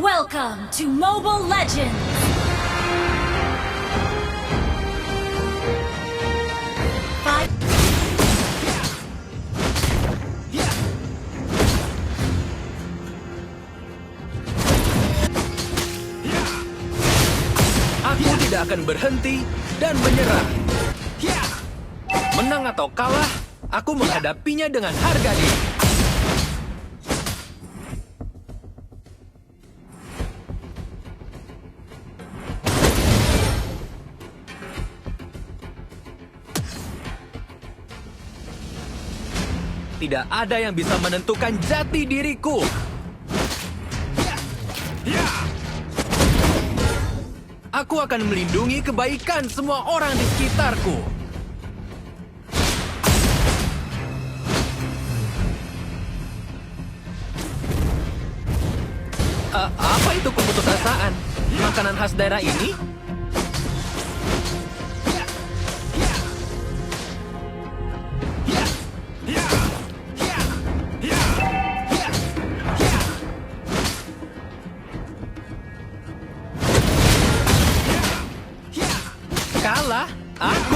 Welcome to Mobile Legends! Aku tidak akan berhenti dan menyerah. Menang atau kalah, aku menghadapinya dengan harga diri. Tidak ada yang bisa menentukan jati diriku. Aku akan melindungi kebaikan semua orang di sekitarku. Apa itu keputusasaan? Makanan khas daerah ini? Kalah? Aku?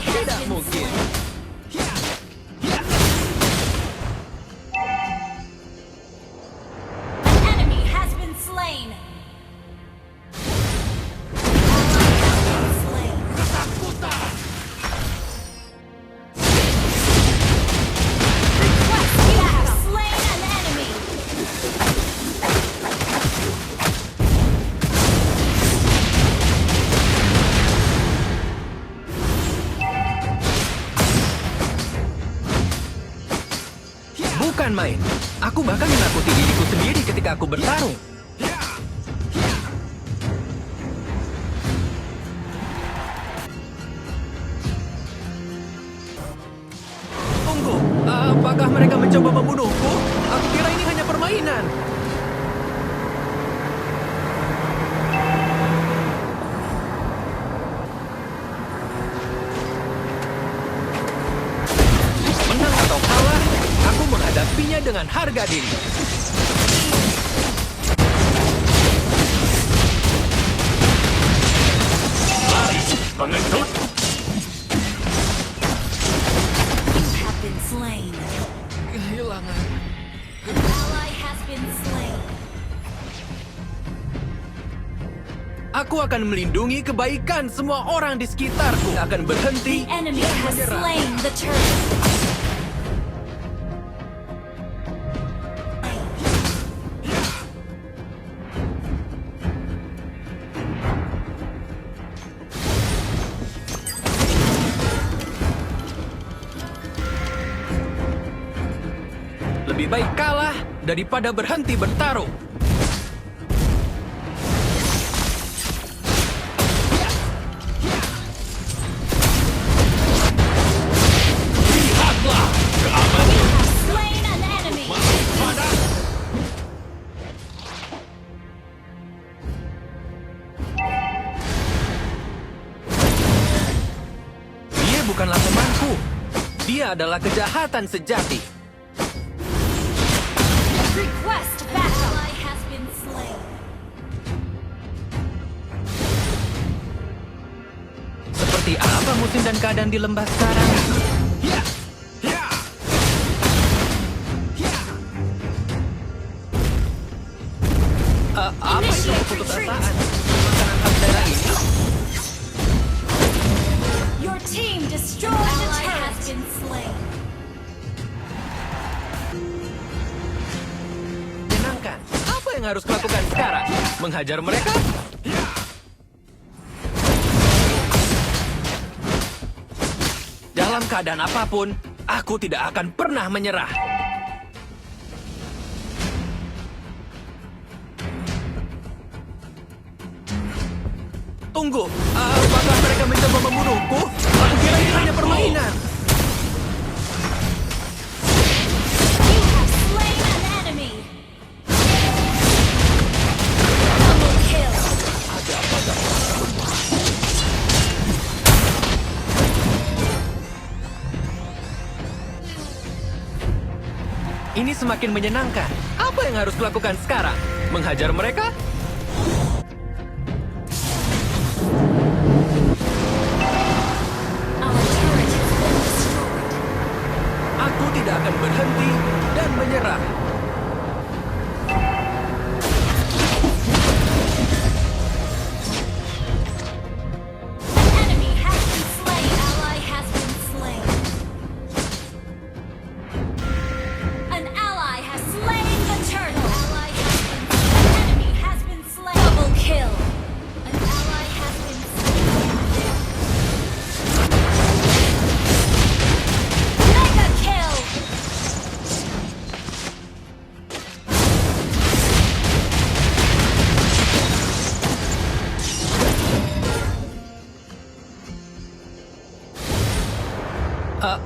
Tidak mungkin. An enemy has been slain! Request you have slain an enemy! Bukan main. Aku bahkan menakuti diriku sendiri ketika aku bertarung. Tunggu, apakah mereka mencoba membunuhku? Aku kira ini hanya permainan. Menang atau kalah, aku menghadapinya dengan harga diri. Pengecut, You have been slain. Kehilangan. An ally has been slain. Aku akan melindungi kebaikan semua orang di sekitarku. Tidak akan berhenti. The enemy has menyerah. slain the turret. Lebih baik kalah daripada berhenti bertarung. lihatlah keamanan You have slain an enemy. pada Dia bukanlah temanku. Dia adalah kejahatan sejati. Request backup. Ally has been slain. Seperti apa musim dan keadaan di lembah sekarang? Apa itu keputusasaan? Makanan khas daerah ini? Your team destroyed the turret. Has been slain. Menyenangkan. Apa yang harus kulakukan sekarang? Menghajar mereka? Dalam keadaan apapun, aku tidak akan pernah menyerah. Tunggu, apakah mereka mencoba membunuhku? Aku kira ini hanya permainan. You have slain an enemy. Double kill. Ini semakin menyenangkan. Apa yang harus kulakukan sekarang? Menghajar mereka? Our turret has been destroyed. Aku tidak akan berhenti dan menyerah. An enemy has been slain. Ally has been slain. An ally has slain the turtle. Ally has been slain. An enemy has been slain. Double kill. An ally has been slain. Mega kill.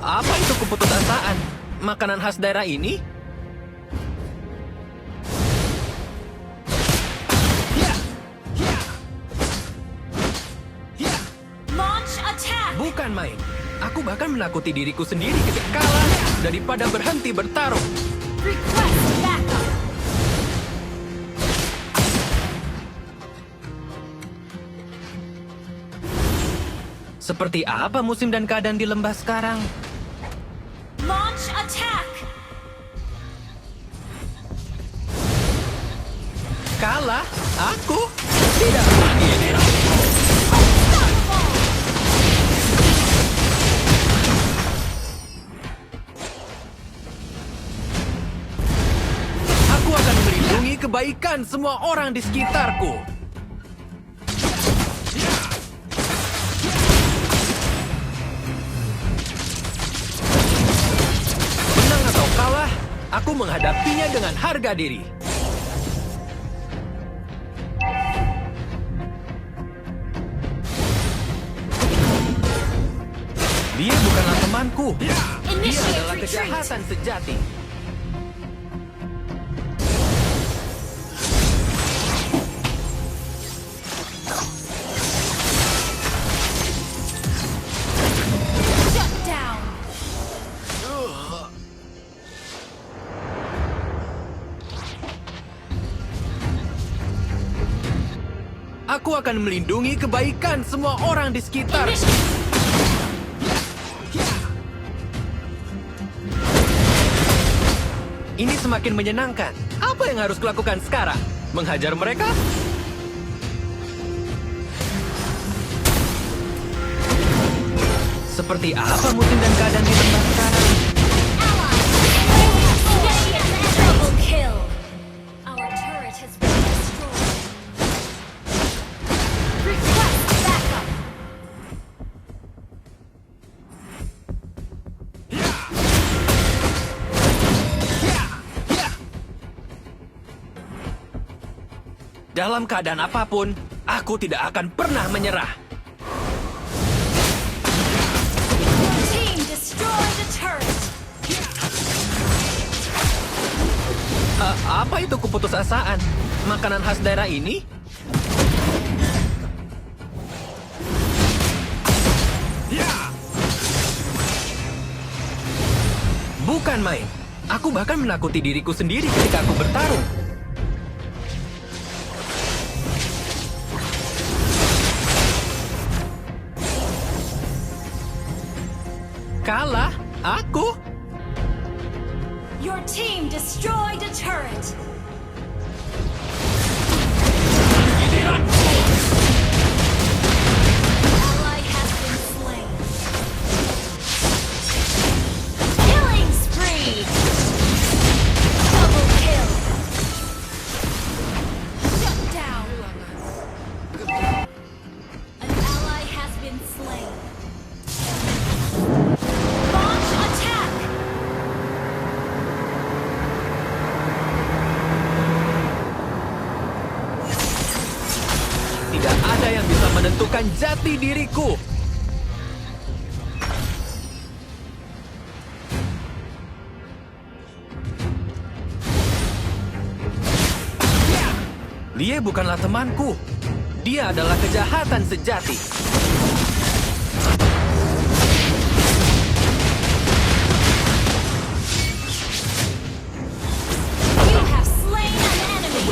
Apa itu keputusasaan? Makanan khas daerah ini? Launch attack. Bukan main. Aku bahkan menakuti diriku sendiri ketika kalah daripada berhenti bertarung. Request backup. Seperti apa musim dan keadaan di lembah sekarang? Launch attack. Kalah? Aku? Tidak. Aku akan melindungi kebaikan semua orang di sekitarku. Menang atau kalah, aku menghadapinya dengan harga diri. Dia bukanlah temanku. Dia Initiate adalah retreat. kejahatan sejati. Shut down. Aku akan melindungi kebaikan semua orang di sekitar. Initiate. Ini semakin menyenangkan. Apa yang harus kulakukan sekarang? Menghajar mereka? Seperti apa musim dan keadaan di lembah sekarang? Ally. Double kill. Our turret has been destroyed. Request backup. Dalam keadaan apapun, aku tidak akan pernah menyerah. Your team destroyed a turret. Apa itu keputusasaan? Makanan khas daerah ini? Bukan main. Aku bahkan menakuti diriku sendiri ketika aku bertarung. Kalah? Aku? Your team destroyed a turret. Ally has been slain. Killing spree. Double kill. Shut down. An ally has been slain. Launch attack. Tidak ada yang bisa menentukan jati diriku. Dia bukanlah temanku. Dia adalah kejahatan sejati. You have slain an enemy.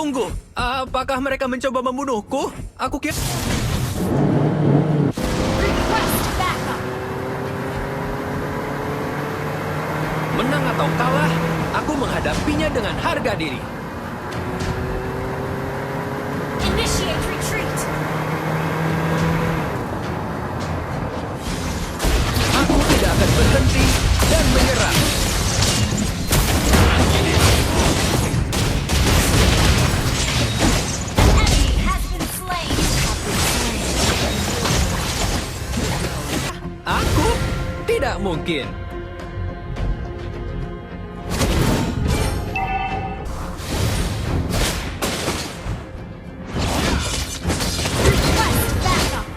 Tunggu, apakah mereka mencoba membunuhku? Aku kira... Request backup. Menang atau kalah, aku menghadapinya dengan harga diri. Initiate retreat. Aku tidak akan berhenti dan menyerah. Enemy has been slain. Aku tidak mungkin. Request backup.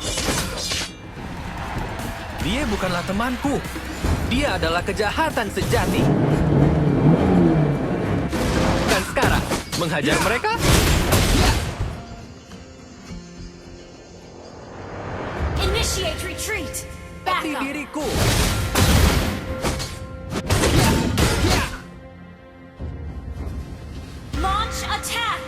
Dia bukanlah temanku. Dia adalah kejahatan sejati. Dan sekarang, menghajar mereka? Initiate retreat. Di Backup. diriku. Launch attack.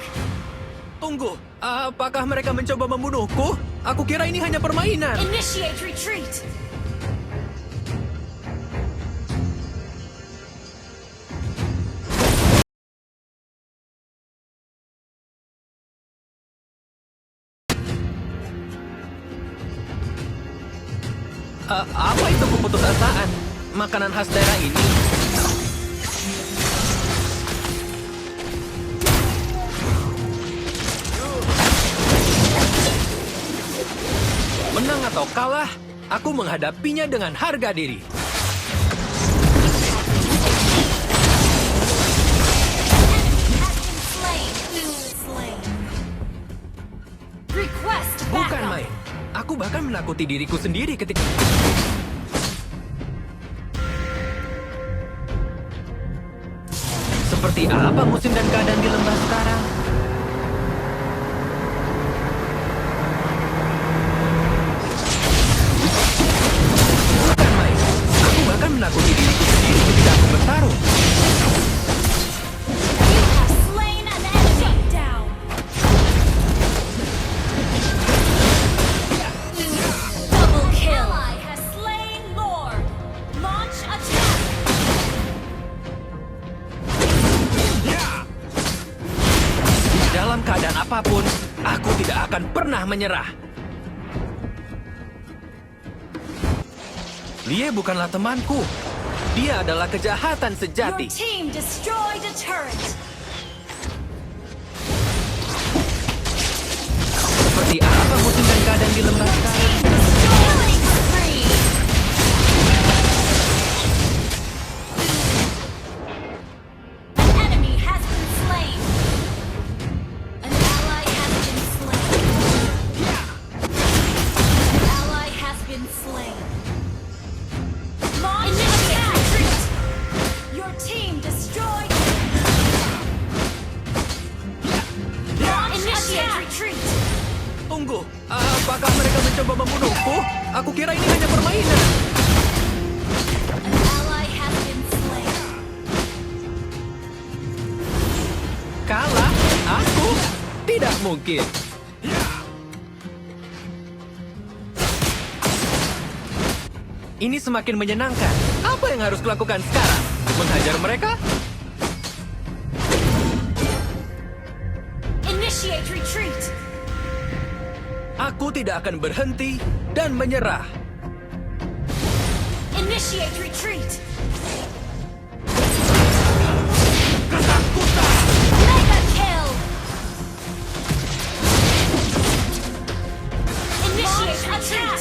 Tunggu, apakah mereka mencoba membunuhku? Aku kira ini hanya permainan. Initiate retreat. Apa itu keputusasaan? Makanan khas daerah ini? Menang atau kalah, aku menghadapinya dengan harga diri. Has been slain. Slain. Request Bukan backup. main. Aku bahkan menakuti diriku sendiri ketika... Seperti apa musim dan keadaan di lembah sekarang? Bukan main. Aku bahkan menakuti diriku sendiri ketika aku bertarung. You have slain an enemy. Shut down. Double kill. Ally has slain Lord. Launch attack. Dalam keadaan apapun, aku tidak akan pernah menyerah. Dia bukanlah temanku. Dia adalah kejahatan Your sejati. team destroyed a turret. Seperti apa musim dan keadaan di lembah sekarang? Team destroyed. Spree. An enemy has been slain. An ally has been slain. An ally has been slain. Launch attack! Retreat. Your team destroyed. Launch attack! Retreat. Tunggu, apakah mereka mencoba membunuhku? Aku kira ini hanya permainan. An ally has been slain. Kalah? Aku? Tidak mungkin. Ini semakin menyenangkan. Apa yang harus kulakukan sekarang? Menghajar mereka? Initiate retreat. Aku tidak akan berhenti dan menyerah. Initiate retreat. Mega kill. Initiate attack.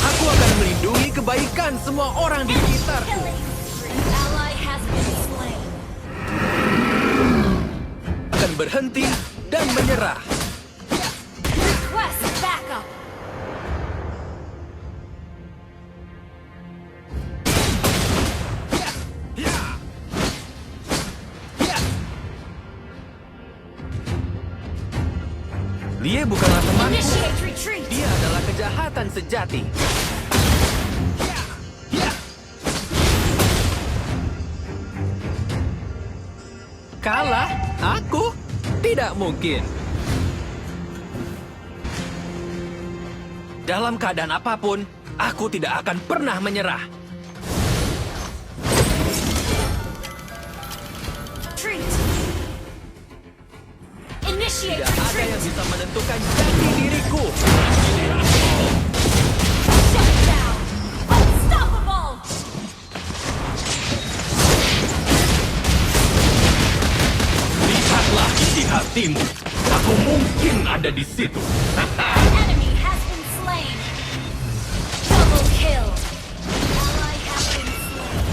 Aku akan melindungi kebaikan semua orang di sekitarku. Killing. An ally has been slain. Akan berhenti dan menyerah. Request backup. Dia bukanlah temanku. Initiate retreat. Dia adalah kejahatan sejati. Kalah? Aku? Tidak mungkin. Dalam keadaan apapun, aku tidak akan pernah menyerah. Retreat. Initiate Tidak ada yang retreat. bisa menentukan jati diriku. Shut down. Unstoppable. Lihatlah isi hatimu. Aku mungkin ada di situ. An enemy has been slain. Double kill. An ally has been slain.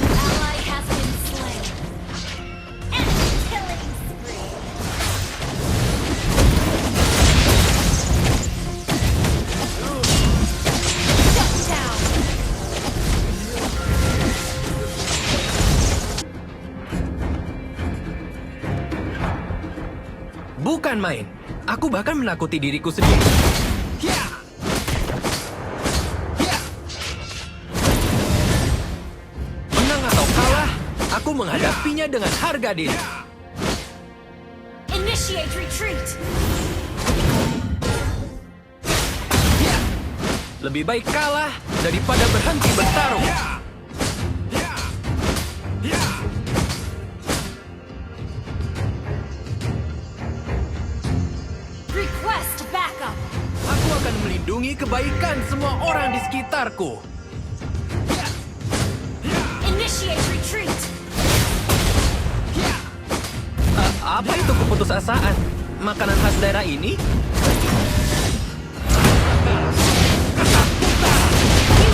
An ally has been slain. Enemy killing spree. Shut down. Bukan main. Aku bahkan menakuti diriku sendiri. Ya! Ya! Menang atau kalah, aku menghadapinya dengan harga diri. Initiate retreat. Ya! Lebih baik kalah daripada berhenti bertarung. Request backup. Aku akan melindungi kebaikan semua orang di sekitarku. Initiate retreat. Apa itu keputusasaan? Makanan khas daerah ini? You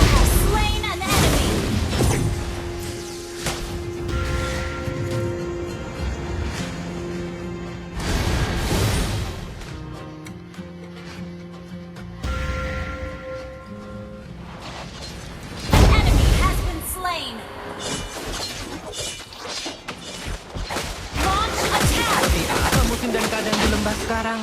have slain an enemy. Enemy has been slain. Launch attack. Seperti apa musim dan keadaan di lembah sekarang?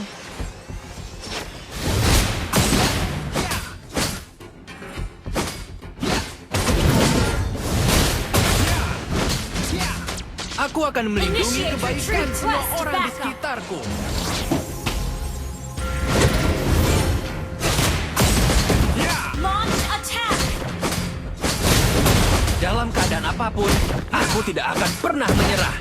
Aku akan melindungi Initiate kebaikan retreat semua request orang di backup. sekitarku. Launch attack. Dalam keadaan apapun, aku tidak akan pernah menyerah.